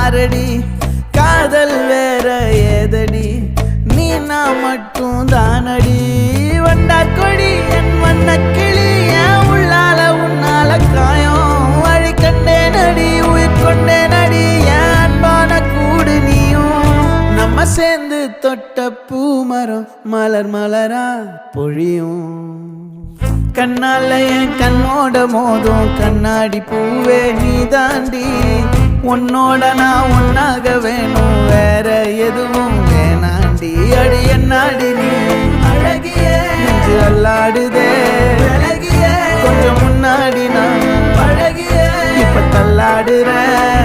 பாரடி காதல் வேற ஏதடி நீ நான் மட்டும் தானடி வண்டா கொடி என் வண்ண கிளி என் உள்ளால உன்னால காயம் வழி கண்டே நடி உயிர் கொண்டே நடி என் அன்பான கூடு நீயும் நம்ம சேர்ந்து தொட்ட பூமரம் மலர் மலரா பொழியும் கண்ணால என் கண்ணோட மோதும் கண்ணாடி பூவே நீ தாண்டி உன்னோட நான் ஒன்னாக வேணும் வேற எதுவும் வேணாண்டி அடி என்னாடி நீ அழகிய நெஞ்சு அல்லாடுதே அழகிய கொஞ்சம் முன்னாடி நான் அழகிய இப்ப தள்ளாடுறேன்